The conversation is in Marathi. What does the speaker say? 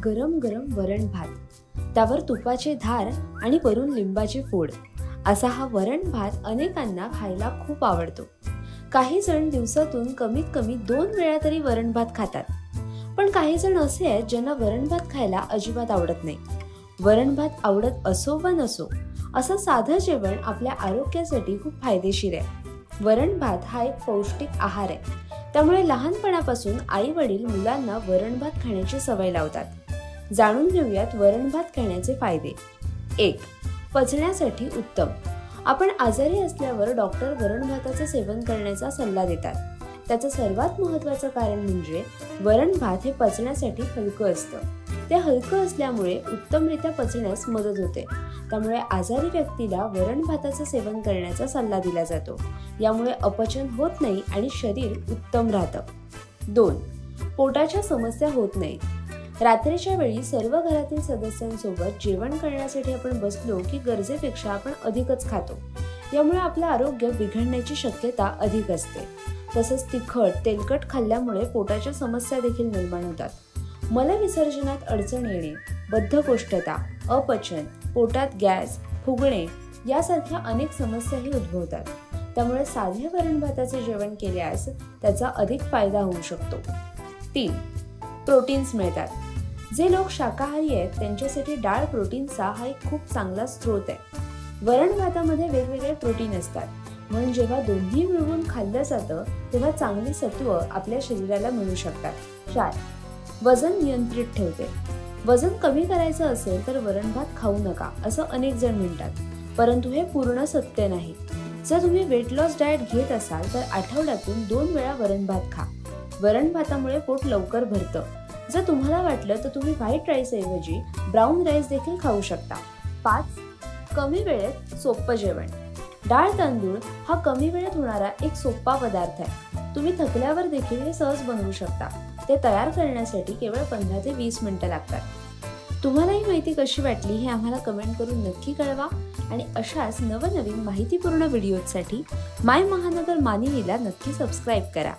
गरम गरम वरण भात, त्यावर तुपाची धार आणि वरून लिंबाची फोड, असा हा वरण भात अनेकांना खायला खूप आवडतो. काही जण दिवसातून कमीत कमी 2 वेळा तरी वरण भात खातात. पण काही जण असे आहेत ज्यांना वरण भात खायला अजिबात आवडत नाही. वरण भात आवडत असो वा नसो, असं साधं जेवण आपल्या आरोग्यासाठी खूप फायदेशीर आहे. वरण भात हा एक पौष्टिक आहार आहे. त्यामुळे लहानपणापासून आई वडील मुलांना वरण भात खाण्याची सवय लावतात. जाणून घेऊयात वरण भात खाण्याचे फायदे. 1. पचण्यासाठी उत्तम. आपण आजारी असल्यावर डॉक्टर वरण भाताचे सेवन करण्याचा सल्ला देतात. त्याचं सर्वात महत्त्वाचं कारण म्हणजे वरण भात हे पचण्यासाठी हलकं असतं. ते हलकं असल्यामुळे उत्तमरित्या पचण्यास मदत होते. त्यामुळे आजारी व्यक्तीला वरण भाताचं सेवन करण्याचा सल्ला दिला जातो. यामुळे अपचन होत नाही आणि शरीर उत्तम राहतं. 2. पोटाच्या समस्या होत नाहीत. रात्रीच्या वेळी सर्व घरातील सदस्यांसोबत जेवण करण्यासाठी आपण बसलो की गरजेपेक्षा आपण अधिकच खातो. यामुळे आपलं आरोग्य बिघडण्याची शक्यता अधिक असते. तसंच तिखट, तेलकट खाल्ल्यामुळे पोटाच्या समस्या देखील निर्माण होतात. मलविसर्जनात अडचण येणे, बद्धकोष्ठता, अपचन, पोटात गॅस, फुगणे यासारख्या अनेक समस्याही उद्भवतात. त्यामुळे साधे वरण भाताचे जेवण केल्यास त्याचा अधिक फायदा होऊ शकतो. 3. प्रोटीन्स मिळतात. जे लोक शाकाहारी आहेत त्यांच्यासाठी डाळ प्रोटीनचा हा एक खूप चांगला स्रोत आहे. वरण भातामध्ये वेगवेगळे प्रोटीन असतात, म्हणून जेव्हा दोन्ही मिळवून खाल्लं जातं तेव्हा चांगली सत्व आपल्या शरीराला मिळू शकतात. 4. वजन नियंत्रित ठेवते. वजन कमी करायचं असेल तर वरण भात खाऊ नका असं अनेक जण म्हणतात, परंतु हे पूर्ण सत्य नाही. जर तुम्ही वेट लॉस डाएट घेत असाल तर आठवड्यातून 2 वेळा वरण भात खा. वरण भातामुळे पोट लवकर भरतं. जर तुम्हाला वाटलं तर तुम्ही व्हाईट राईस ऐवजी ब्राऊन राईस देखील खाऊ शकता. 5. कमी वेळेत सोपं जेवण. डाळ तांदूळ हा कमी वेळेत होणारा एक सोपा पदार्थ आहे. तुम्ही थकल्यावर देखील हे सहज बनवू शकता. ते तयार करण्यासाठी केवळ 15 ते 20 मिनिटं लागतात. तुम्हाला ही माहिती कशी वाटली हे आम्हाला कमेंट करून नक्की कळवा आणि अशाच नवनवीन माहितीपूर्ण व्हिडिओसाठी माय महानगर मानिनीला नक्की सबस्क्राईब करा.